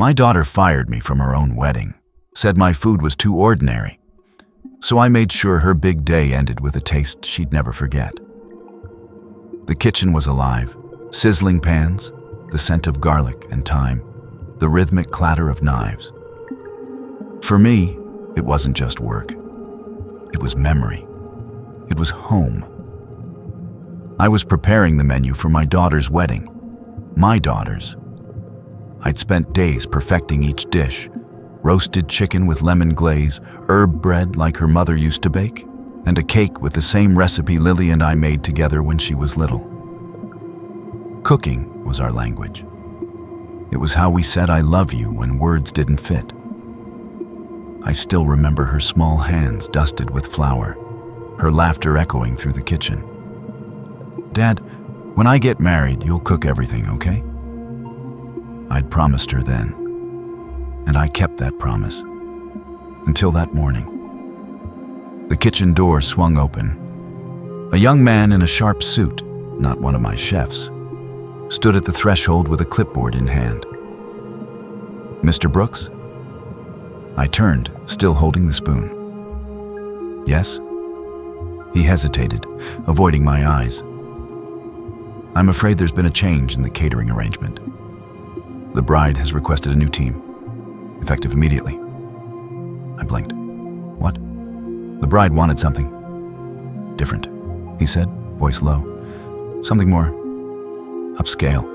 My daughter fired me from her own wedding, said my food was too ordinary, so I made sure her big day ended with a taste she'd never forget. The kitchen was alive, sizzling pans, the scent of garlic and thyme, the rhythmic clatter of knives. For me, it wasn't just work. It was memory. It was home. I was preparing the menu for my daughter's wedding. My daughter's. I'd spent days perfecting each dish. Roasted chicken with lemon glaze, herb bread like her mother used to bake, and a cake with the same recipe Lily and I made together when she was little. Cooking was our language. It was how we said I love you when words didn't fit. I still remember her small hands dusted with flour, her laughter echoing through the kitchen. "Dad, when I get married, you'll cook everything, okay?" I'd promised her then, and I kept that promise. Until that morning. The kitchen door swung open. A young man in a sharp suit, not one of my chefs, stood at the threshold with a clipboard in hand. "Mr. Brooks?" I turned, still holding the spoon. "Yes?" He hesitated, avoiding my eyes. "I'm afraid there's been a change in the catering arrangement. The bride has requested a new team, effective immediately." I blinked. "What?" "The bride wanted something different," he said, voice low. "Something more upscale."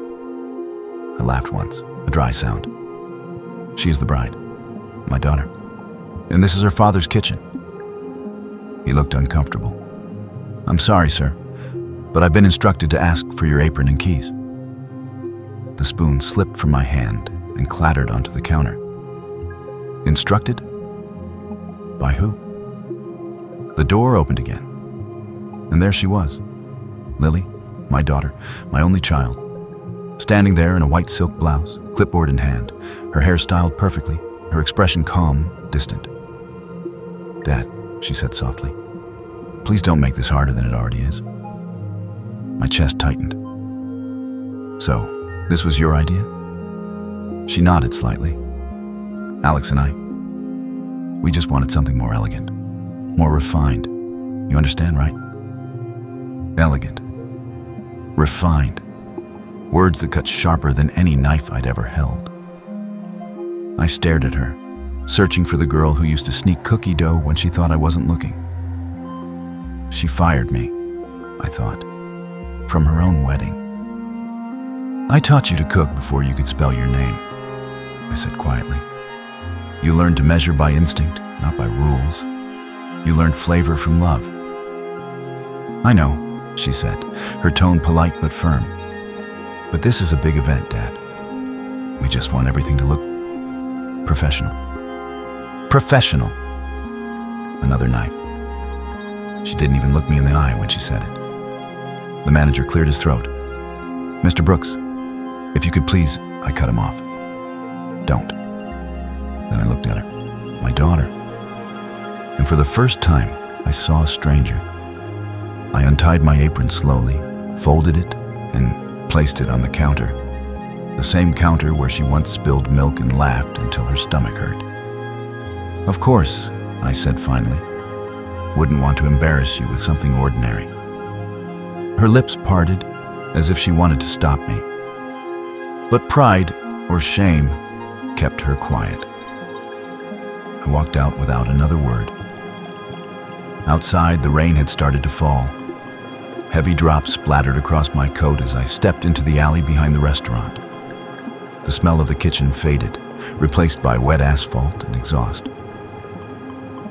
I laughed once, a dry sound. "She is the bride, my daughter, and this is her father's kitchen." He looked uncomfortable. "I'm sorry, sir, but I've been instructed to ask for your apron and keys." The spoon slipped from my hand and clattered onto the counter. Instructed? By who? The door opened again, and there she was, Lily, my daughter, my only child, standing there in a white silk blouse, clipboard in hand, her hair styled perfectly, her expression calm, distant. "Dad," she said softly, "please don't make this harder than it already is." My chest tightened. "So, this was your idea?" She nodded slightly. "Alex and I, we just wanted something more elegant, more refined. You understand, right?" Elegant. Refined. Words that cut sharper than any knife I'd ever held. I stared at her, searching for the girl who used to sneak cookie dough when she thought I wasn't looking. She fired me, I thought, from her own wedding. "I taught you to cook before you could spell your name," I said quietly. "You learned to measure by instinct, not by rules. You learned flavor from love." "I know," she said, her tone polite but firm. "But this is a big event, Dad. We just want everything to look professional." Professional. Another knife. She didn't even look me in the eye when she said it. The manager cleared his throat. "Mr. Brooks, if you could please," I cut him off. "Don't." Then I looked at her, my daughter. And for the first time, I saw a stranger. I untied my apron slowly, folded it, and placed it on the counter. The same counter where she once spilled milk and laughed until her stomach hurt. "Of course," I said finally. "Wouldn't want to embarrass you with something ordinary." Her lips parted, as if she wanted to stop me. But pride, or shame, kept her quiet. I walked out without another word. Outside, the rain had started to fall. Heavy drops splattered across my coat as I stepped into the alley behind the restaurant. The smell of the kitchen faded, replaced by wet asphalt and exhaust.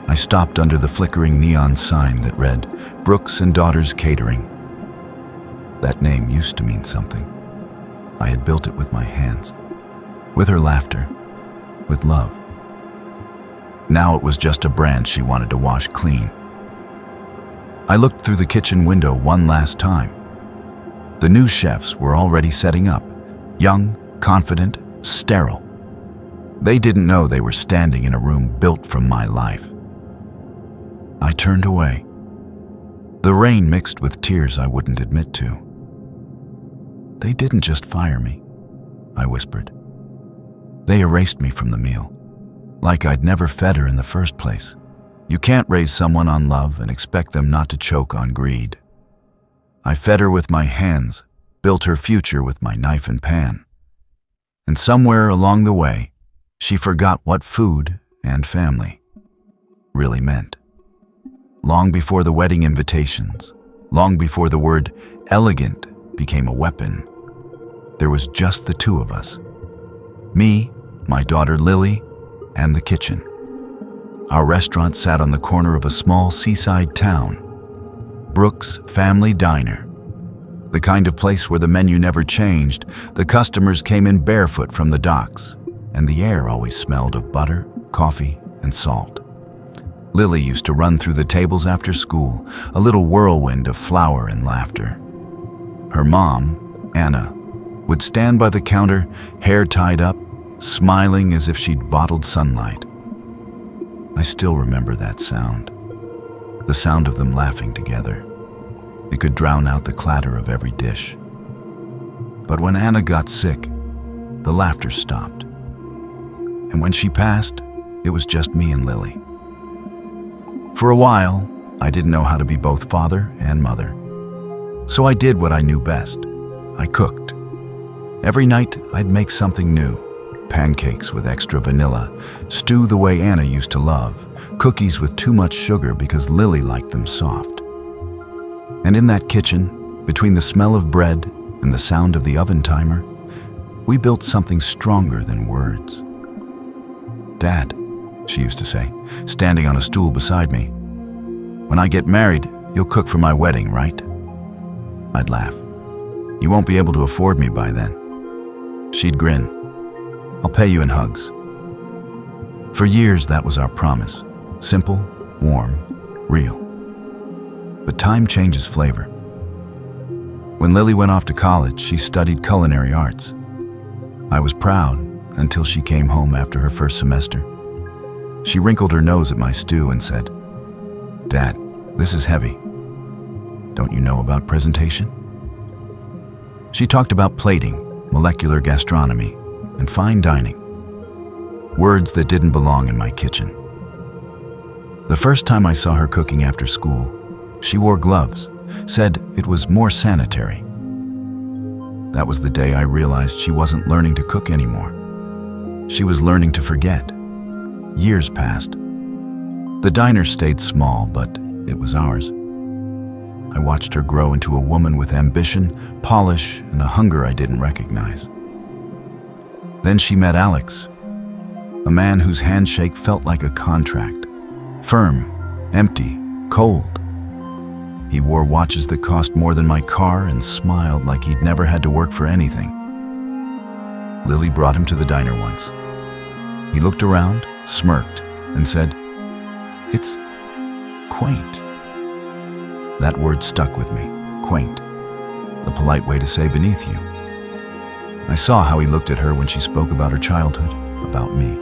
I stopped under the flickering neon sign that read, "Brooks and Daughters Catering." That name used to mean something. I had built it with my hands, with her laughter, with love. Now it was just a brand she wanted to wash clean. I looked through the kitchen window one last time. The new chefs were already setting up, young, confident, sterile. They didn't know they were standing in a room built from my life. I turned away. The rain mixed with tears I wouldn't admit to. "They didn't just fire me," I whispered. They erased me from the meal, like I'd never fed her in the first place. You can't raise someone on love and expect them not to choke on greed. I fed her with my hands, built her future with my knife and pan. And somewhere along the way, she forgot what food and family really meant. Long before the wedding invitations, long before the word elegant became a weapon, there was just the two of us. Me, my daughter Lily, and the kitchen. Our restaurant sat on the corner of a small seaside town, Brooks Family Diner. The kind of place where the menu never changed, the customers came in barefoot from the docks, and the air always smelled of butter, coffee, and salt. Lily used to run through the tables after school, a little whirlwind of flour and laughter. Her mom, Anna, would stand by the counter, hair tied up, smiling as if she'd bottled sunlight. I still remember that sound, the sound of them laughing together. It could drown out the clatter of every dish. But when Anna got sick, the laughter stopped. And when she passed, it was just me and Lily. For a while, I didn't know how to be both father and mother. So I did what I knew best. I cooked. Every night, I'd make something new. Pancakes with extra vanilla, stew the way Anna used to love, cookies with too much sugar because Lily liked them soft. And in that kitchen, between the smell of bread and the sound of the oven timer, we built something stronger than words. "Dad," she used to say, standing on a stool beside me, "when I get married, you'll cook for my wedding, right?" I'd laugh. "You won't be able to afford me by then." She'd grin. "I'll pay you in hugs." For years, that was our promise. Simple, warm, real. But time changes flavor. When Lily went off to college, she studied culinary arts. I was proud until she came home after her first semester. She wrinkled her nose at my stew and said, "Dad, this is heavy. Don't you know about presentation?" She talked about plating, molecular gastronomy, and fine dining. Words that didn't belong in my kitchen. The first time I saw her cooking after school, she wore gloves, said it was more sanitary. That was the day I realized she wasn't learning to cook anymore. She was learning to forget. Years passed. The diner stayed small, but it was ours. I watched her grow into a woman with ambition, polish, and a hunger I didn't recognize. Then she met Alex, a man whose handshake felt like a contract. Firm, empty, cold. He wore watches that cost more than my car and smiled like he'd never had to work for anything. Lily brought him to the diner once. He looked around, smirked, and said, "It's quaint." That word stuck with me, quaint, a polite way to say beneath you. I saw how he looked at her when she spoke about her childhood, about me.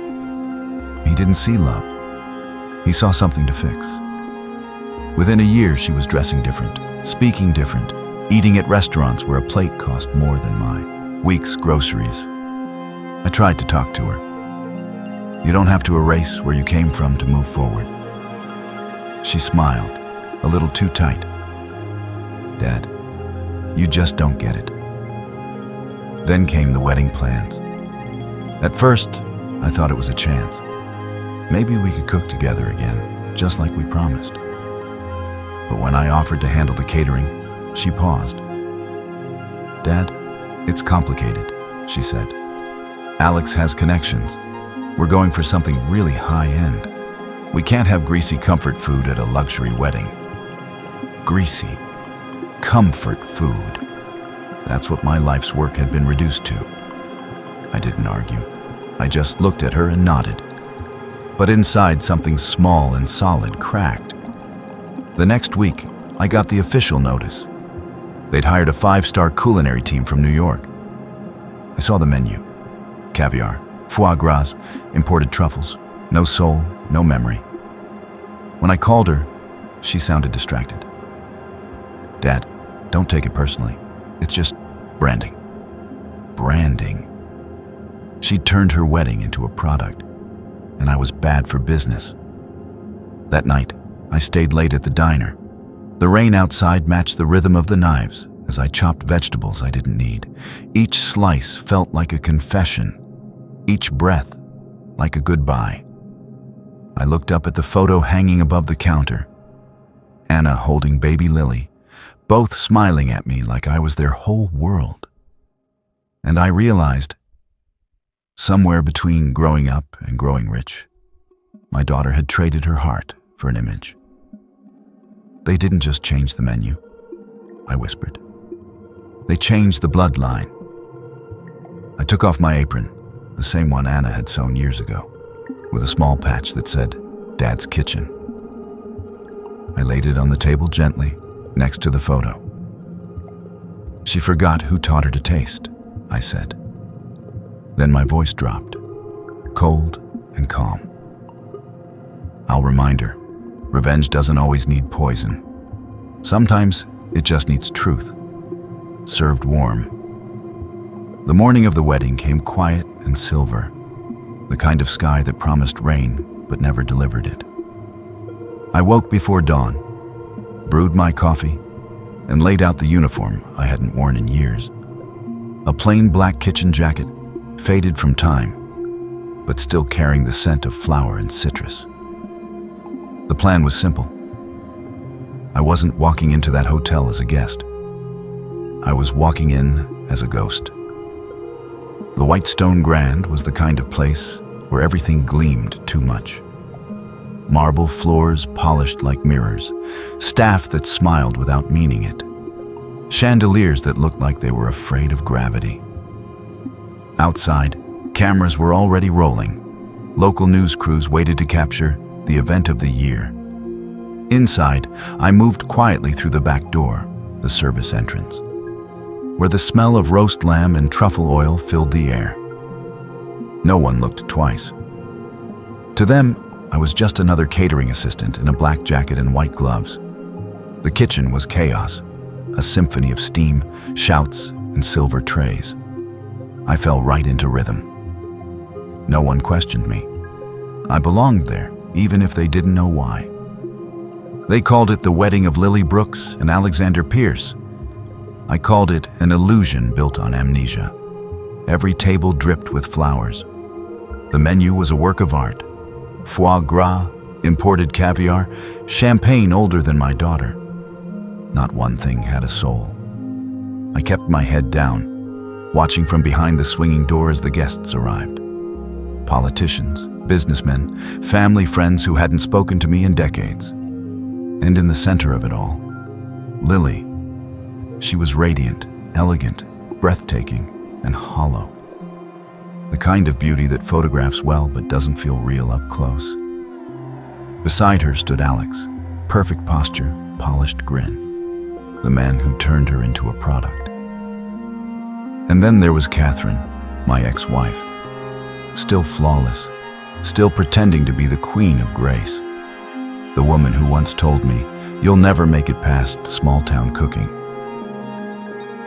He didn't see love. He saw something to fix. Within a year, she was dressing different, speaking different, eating at restaurants where a plate cost more than my week's groceries. I tried to talk to her. You don't have to erase where you came from to move forward. She smiled, a little too tight. "Dad, you just don't get it." Then came the wedding plans. At first, I thought it was a chance. Maybe we could cook together again, just like we promised. But when I offered to handle the catering, she paused. "Dad, it's complicated," she said. "Alex has connections. We're going for something really high-end. We can't have greasy comfort food at a luxury wedding." Greasy, comfort food. That's what my life's work had been reduced to. I didn't argue. I just looked at her and nodded. But inside, something small and solid cracked. The next week, I got the official notice. They'd hired a 5-star culinary team from New York. I saw the menu. Caviar, foie gras, imported truffles. No soul, no memory. When I called her, she sounded distracted. "Dad, don't take it personally. It's just branding." Branding. She'd turned her wedding into a product, and I was bad for business. That night, I stayed late at the diner. The rain outside matched the rhythm of the knives as I chopped vegetables I didn't need. Each slice felt like a confession, each breath like a goodbye. I looked up at the photo hanging above the counter. Anna holding baby Lily, both smiling at me like I was their whole world. And I realized, somewhere between growing up and growing rich, my daughter had traded her heart for an image. They didn't just change the menu, I whispered. They changed the bloodline. I took off my apron, the same one Anna had sewn years ago, with a small patch that said, Dad's Kitchen. I laid it on the table gently, next to the photo. She forgot who taught her to taste, I said. Then my voice dropped, cold and calm. I'll remind her, revenge doesn't always need poison. Sometimes it just needs truth, served warm. The morning of the wedding came quiet and silver, the kind of sky that promised rain but never delivered it. I woke before dawn, brewed my coffee, and laid out the uniform I hadn't worn in years. A plain black kitchen jacket, faded from time, but still carrying the scent of flour and citrus. The plan was simple. I wasn't walking into that hotel as a guest. I was walking in as a ghost. The White Stone Grand was the kind of place where everything gleamed too much. Marble floors polished like mirrors, staff that smiled without meaning it, chandeliers that looked like they were afraid of gravity. Outside, cameras were already rolling. Local news crews waited to capture the event of the year. Inside, I moved quietly through the back door, the service entrance, where the smell of roast lamb and truffle oil filled the air. No one looked twice. To them, I was just another catering assistant in a black jacket and white gloves. The kitchen was chaos, a symphony of steam, shouts, and silver trays. I fell right into rhythm. No one questioned me. I belonged there, even if they didn't know why. They called it the wedding of Lily Brooks and Alexander Pierce. I called it an illusion built on amnesia. Every table dripped with flowers. The menu was a work of art. Foie gras, imported caviar, champagne older than my daughter. Not one thing had a soul. I kept my head down, watching from behind the swinging door as the guests arrived. Politicians, businessmen, family friends who hadn't spoken to me in decades. And in the center of it all, Lily. She was radiant, elegant, breathtaking, and hollow. The kind of beauty that photographs well but doesn't feel real up close. Beside her stood Alex, perfect posture, polished grin, the man who turned her into a product. And then there was Catherine, my ex-wife, still flawless, still pretending to be the queen of grace. The woman who once told me, "You'll never make it past small-town cooking."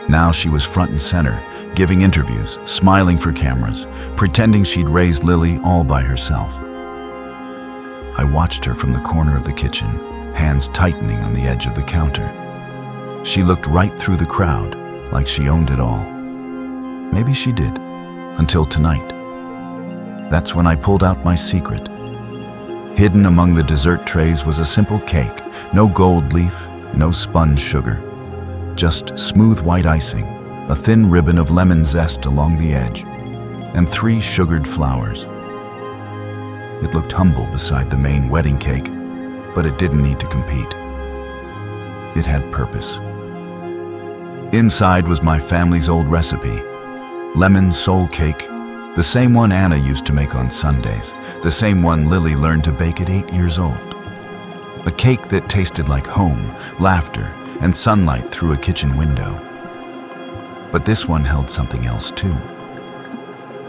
Now she was front and center, giving interviews, smiling for cameras, pretending she'd raised Lily all by herself. I watched her from the corner of the kitchen, hands tightening on the edge of the counter. She looked right through the crowd, like she owned it all. Maybe she did, until tonight. That's when I pulled out my secret. Hidden among the dessert trays was a simple cake, no gold leaf, no spun sugar. Just smooth white icing, a thin ribbon of lemon zest along the edge, and 3 sugared flowers. It looked humble beside the main wedding cake, but it didn't need to compete. It had purpose. Inside was my family's old recipe, lemon soul cake, the same one Anna used to make on Sundays, the same one Lily learned to bake at 8 years old. A cake that tasted like home, laughter, and sunlight through a kitchen window. But this one held something else too.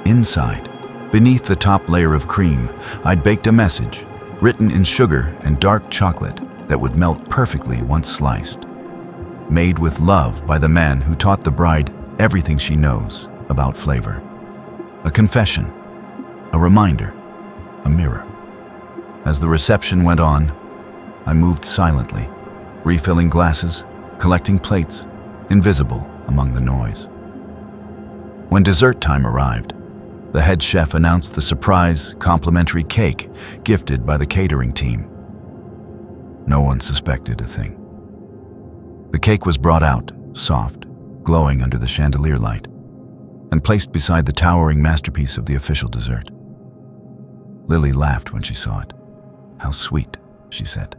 Inside, beneath the top layer of cream, I'd baked a message, written in sugar and dark chocolate, that would melt perfectly once sliced. Made with love by the man who taught the bride everything she knows about flavor. A confession, a reminder, a mirror. As the reception went on, I moved silently, refilling glasses, collecting plates, invisible among the noise. When dessert time arrived, the head chef announced the surprise complimentary cake gifted by the catering team. No one suspected a thing. The cake was brought out, soft, glowing under the chandelier light, and placed beside the towering masterpiece of the official dessert. Lily laughed when she saw it. "How sweet," she said.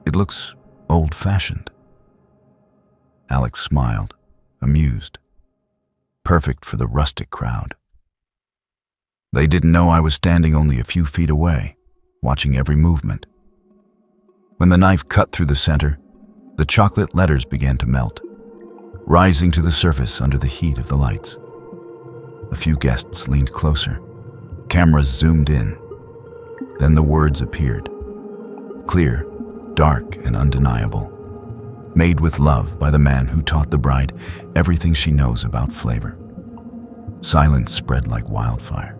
"It looks old-fashioned." Alex smiled, amused. Perfect for the rustic crowd. They didn't know I was standing only a few feet away, watching every movement. When the knife cut through the center, the chocolate letters began to melt, rising to the surface under the heat of the lights. A few guests leaned closer. Cameras zoomed in. Then the words appeared. Clear, dark, and undeniable. Made with love by the man who taught the bride everything she knows about flavor. Silence spread like wildfire.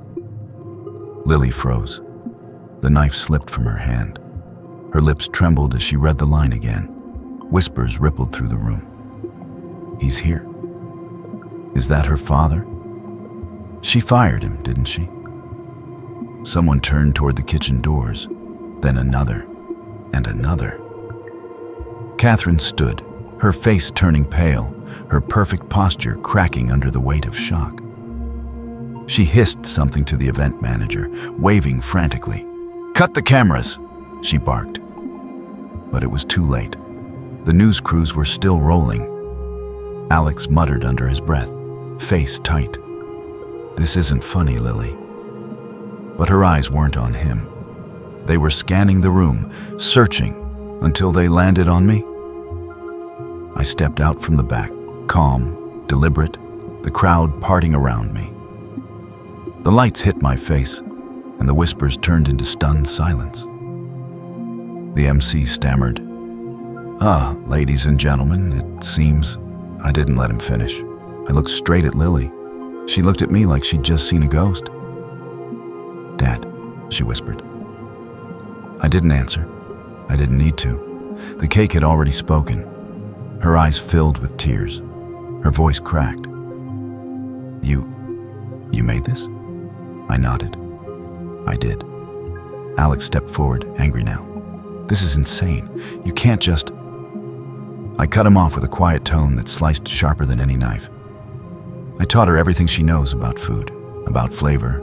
Lily froze. The knife slipped from her hand. Her lips trembled as she read the line again. Whispers rippled through the room. "He's here." Is that her father? She fired him, didn't she? Someone turned toward the kitchen doors, then another, and another. Catherine stood, her face turning pale, her perfect posture cracking under the weight of shock. She hissed something to the event manager, waving frantically. "Cut the cameras!" she barked. But it was too late. The news crews were still rolling. Alex muttered under his breath, face tight. "This isn't funny, Lily." But her eyes weren't on him. They were scanning the room, searching, until they landed on me. I stepped out from the back, calm, deliberate, the crowd parting around me. The lights hit my face, and the whispers turned into stunned silence. The MC stammered, Ladies and gentlemen, it seems..." I didn't let him finish. I looked straight at Lily. She looked at me like she'd just seen a ghost. "Dad," she whispered. I didn't answer. I didn't need to. The cake had already spoken. Her eyes filled with tears. Her voice cracked. You made this?" I nodded. "I did." Alex stepped forward, angry now. "This is insane. You can't just..." I cut him off with a quiet tone that sliced sharper than any knife. I taught her everything she knows about food, about flavor,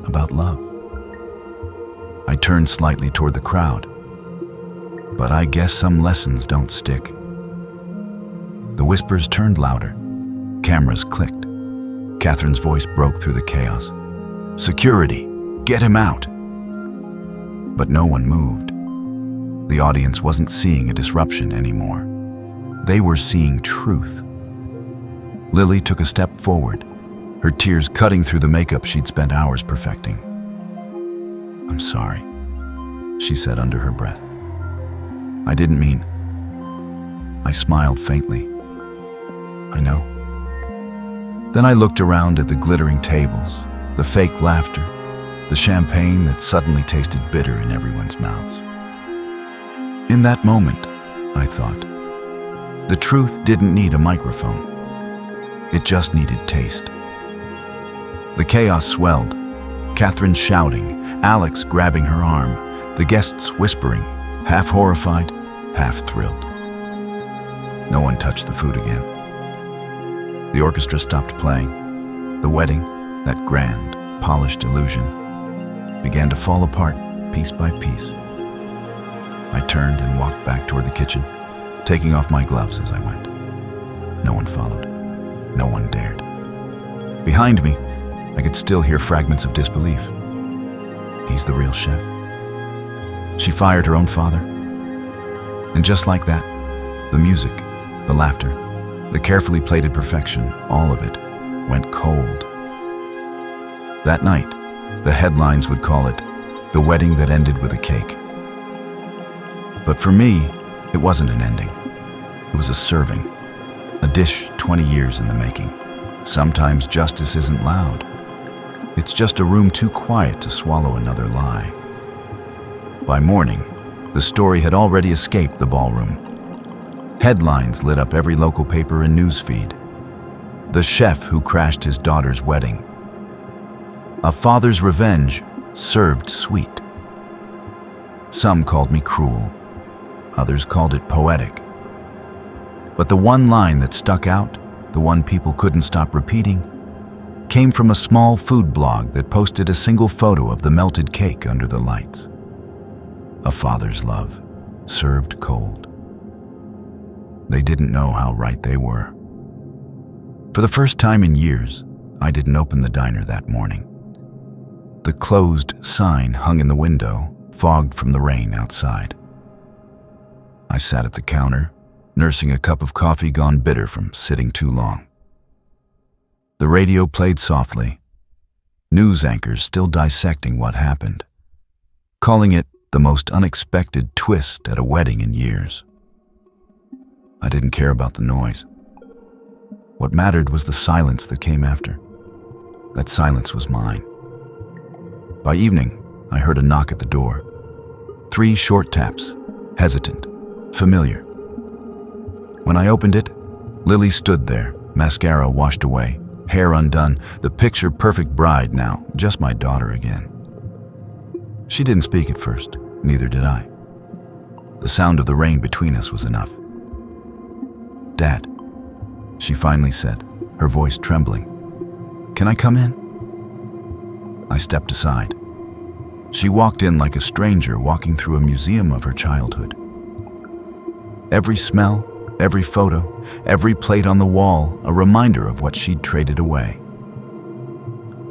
about love. I turned slightly toward the crowd. But I guess some lessons don't stick. The whispers turned louder. Cameras clicked. Catherine's voice broke through the chaos. "Security! Get him out!" But no one moved. The audience wasn't seeing a disruption anymore. They were seeing truth. Lily took a step forward, her tears cutting through the makeup she'd spent hours perfecting. "I'm sorry," she said under her breath. "I didn't mean..." I smiled faintly. "I know." Then I looked around at the glittering tables, the fake laughter, the champagne that suddenly tasted bitter in everyone's mouths. In that moment, I thought, the truth didn't need a microphone. It just needed taste. The chaos swelled, Catherine shouting, Alex grabbing her arm, the guests whispering, half horrified, half thrilled. No one touched the food again. The orchestra stopped playing. The wedding, that grand, polished illusion, began to fall apart piece by piece. I turned and walked back toward the kitchen, taking off my gloves as I went. No one followed. No one dared. Behind me, I could still hear fragments of disbelief. He's the real chef. She fired her own father. And just like that, the music, the laughter, the carefully plated perfection, all of it went cold. That night, the headlines would call it the wedding that ended with a cake. But for me, it wasn't an ending. It was a serving, a dish 20 years in the making. Sometimes justice isn't loud. It's just a room too quiet to swallow another lie. By morning, the story had already escaped the ballroom. Headlines lit up every local paper and news feed. The chef who crashed his daughter's wedding. A father's revenge served sweet. Some called me cruel. Others called it poetic. But the one line that stuck out, the one people couldn't stop repeating, came from a small food blog that posted a single photo of the melted cake under the lights. A father's love, served cold. They didn't know how right they were. For the first time in years, I didn't open the diner that morning. The closed sign hung in the window, fogged from the rain outside. I sat at the counter, nursing a cup of coffee gone bitter from sitting too long. The radio played softly, news anchors still dissecting what happened, calling it the most unexpected twist at a wedding in years. I didn't care about the noise. What mattered was the silence that came after. That silence was mine. By evening, I heard a knock at the door. 3 short taps, hesitant, familiar. When I opened it, Lily stood there, mascara washed away, hair undone, the picture-perfect bride now, just my daughter again. She didn't speak at first, neither did I. The sound of the rain between us was enough. "Dad," she finally said, her voice trembling. "Can I come in?" I stepped aside. She walked in like a stranger walking through a museum of her childhood. Every smell, every photo, every plate on the wall, a reminder of what she'd traded away.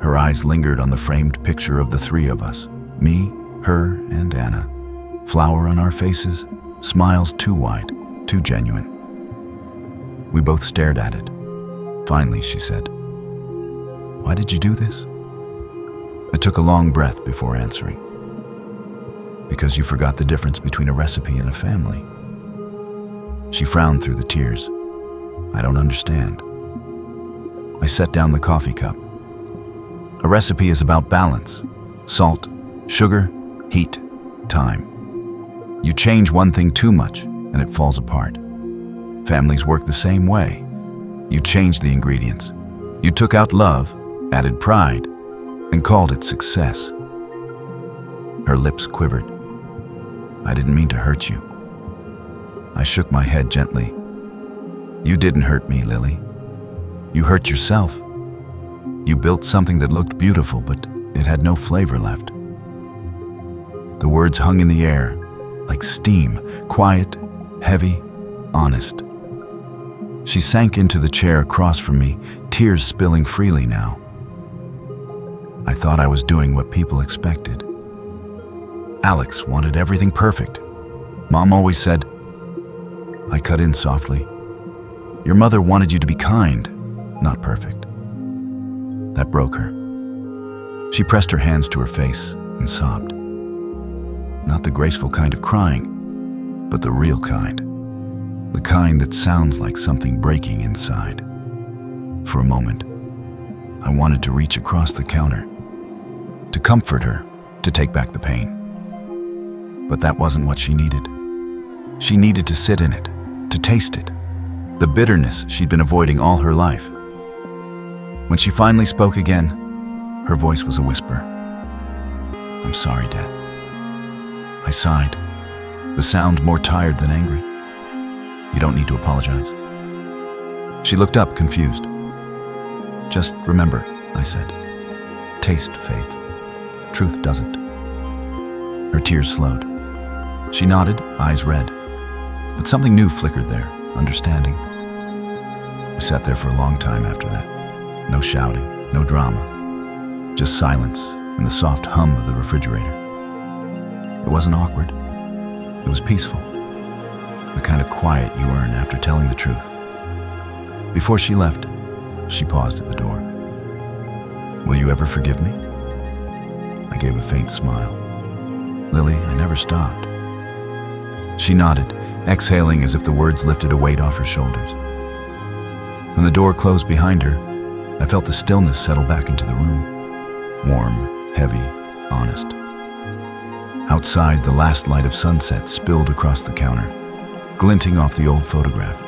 Her eyes lingered on the framed picture of the 3 of us, me, her, and Anna. Flour on our faces, smiles too wide, too genuine. We both stared at it. Finally, she said, "Why did you do this?" I took a long breath before answering. "Because you forgot the difference between a recipe and a family." She frowned through the tears. "I don't understand." I set down the coffee cup. A recipe is about balance: salt, sugar, heat, time. You change one thing too much, and it falls apart. Families work the same way. You changed the ingredients. You took out love, added pride, and called it success. Her lips quivered. "I didn't mean to hurt you." I shook my head gently. "You didn't hurt me, Lily. You hurt yourself. You built something that looked beautiful, but it had no flavor left." The words hung in the air, like steam, quiet, heavy, honest. She sank into the chair across from me, tears spilling freely now. I thought I was doing what people expected. Alex wanted everything perfect. Mom always said. I cut in softly. "Your mother wanted you to be kind, not perfect." That broke her. She pressed her hands to her face and sobbed. Not the graceful kind of crying, but the real kind. The kind that sounds like something breaking inside. For a moment, I wanted to reach across the counter, to comfort her, to take back the pain. But that wasn't what she needed. She needed to sit in it, to taste it, the bitterness she'd been avoiding all her life. When she finally spoke again, her voice was a whisper. "I'm sorry, Dad." I sighed, the sound more tired than angry. "You don't need to apologize." She looked up, confused. "Just remember," I said, "taste fades. Truth doesn't." Her tears slowed. She nodded, eyes red. But something new flickered there, understanding. We sat there for a long time after that. No shouting, no drama. Just silence and the soft hum of the refrigerator. It wasn't awkward. It was peaceful. The kind of quiet you earn after telling the truth. Before she left, she paused at the door. "Will you ever forgive me?" I gave a faint smile. "Lily, I never stopped." She nodded, exhaling as if the words lifted a weight off her shoulders. When the door closed behind her, I felt the stillness settle back into the room. warm, heavy, honest. Outside, the last light of sunset spilled across the counter, glinting off the old photograph.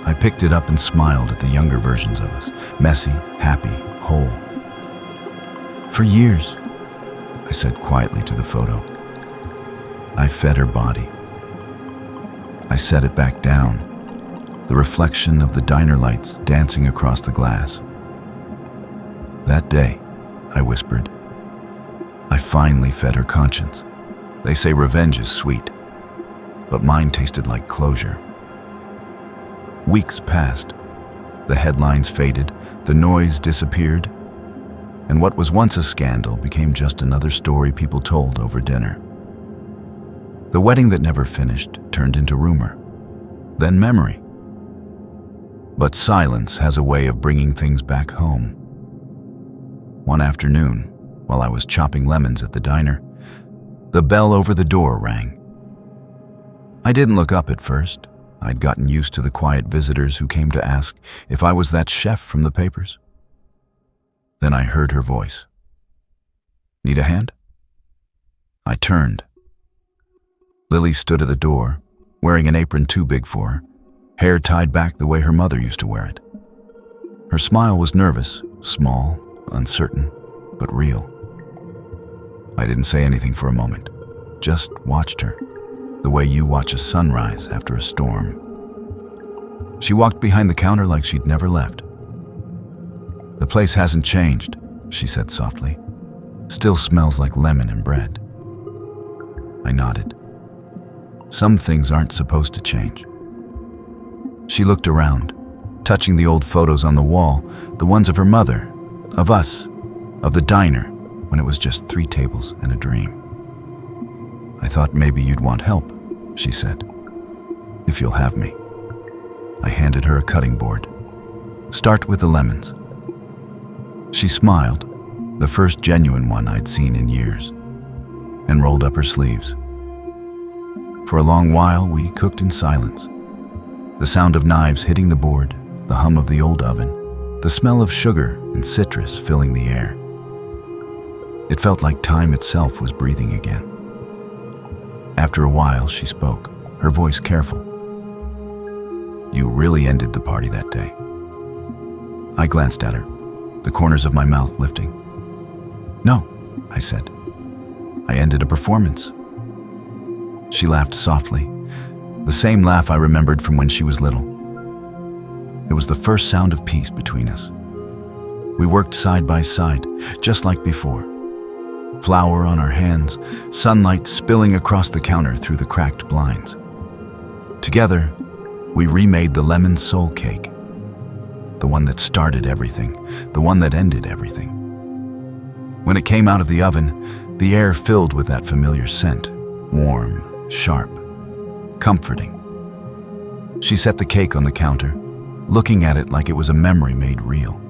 I picked it up and smiled at the younger versions of us, messy, happy, whole. For years, I said quietly to the photo, I fed her body. I set it back down, the reflection of the diner lights dancing across the glass. That day, I whispered, I finally fed her conscience. They say revenge is sweet, but mine tasted like closure. Weeks passed. The headlines faded, the noise disappeared, and what was once a scandal became just another story people told over dinner. The wedding that never finished turned into rumor, then memory. But silence has a way of bringing things back home. One afternoon, while I was chopping lemons at the diner, the bell over the door rang. I didn't look up at first. I'd gotten used to the quiet visitors who came to ask if I was that chef from the papers. Then I heard her voice. Need a hand? I turned. Lily stood at the door, wearing an apron too big for her, hair tied back the way her mother used to wear it. Her smile was nervous, small, uncertain, but real. I didn't say anything for a moment, just watched her, the way you watch a sunrise after a storm. She walked behind the counter like she'd never left. The place hasn't changed, she said softly. Still smells like lemon and bread. I nodded. Some things aren't supposed to change. She looked around, touching the old photos on the wall, the ones of her mother, of us, of the diner, when it was just 3 tables and a dream. I thought maybe you'd want help, she said, if you'll have me. I handed her a cutting board. Start with the lemons. She smiled, the first genuine one I'd seen in years, and rolled up her sleeves. For a long while, we cooked in silence. The sound of knives hitting the board, the hum of the old oven, the smell of sugar and citrus filling the air. It felt like time itself was breathing again. After a while, she spoke, her voice careful. You really ended the party that day. I glanced at her, the corners of my mouth lifting. No, I said. I ended a performance. She laughed softly, the same laugh I remembered from when she was little. It was the first sound of peace between us. We worked side by side, just like before. Flour on our hands, sunlight spilling across the counter through the cracked blinds. Together, we remade the lemon soul cake. The one that started everything, the one that ended everything. When it came out of the oven, the air filled with that familiar scent, warm, sharp, comforting. She set the cake on the counter, looking at it like it was a memory made real.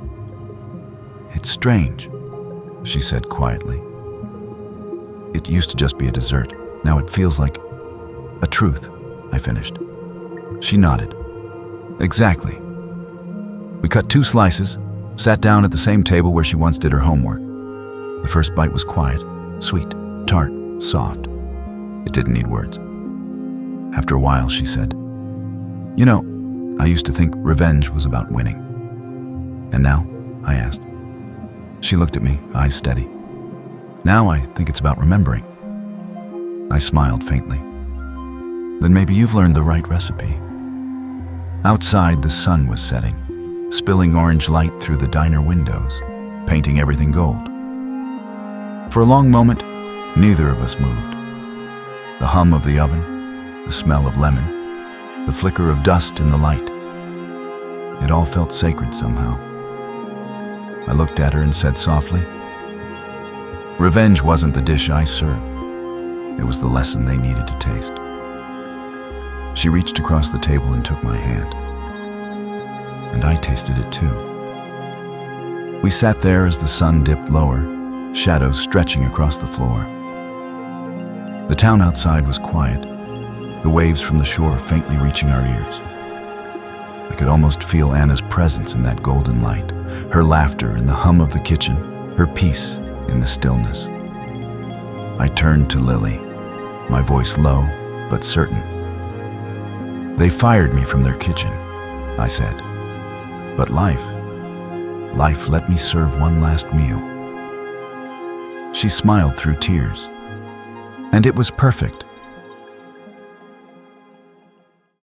It's strange, she said quietly. It used to just be a dessert. Now it feels like a truth, I finished. She nodded. Exactly. We cut 2 slices, sat down at the same table where she once did her homework. The first bite was quiet, sweet, tart, soft. It didn't need words. After a while, she said, You know, I used to think revenge was about winning. And now? I asked. She looked at me, eyes steady. Now I think it's about remembering. I smiled faintly. Then maybe you've learned the right recipe. Outside, the sun was setting, spilling orange light through the diner windows, painting everything gold. For a long moment, neither of us moved. The hum of the oven, the smell of lemon, the flicker of dust in the light. It all felt sacred somehow. I looked at her and said softly, Revenge wasn't the dish I served. It was the lesson they needed to taste. She reached across the table and took my hand. And I tasted it too. We sat there as the sun dipped lower, shadows stretching across the floor. The town outside was quiet, the waves from the shore faintly reaching our ears. I could almost feel Anna's presence in that golden light, her laughter and the hum of the kitchen, her peace in the stillness. I turned to Lily, my voice low but certain. "They fired me from their kitchen," I said. "But life let me serve one last meal." She smiled through tears. "And it was perfect.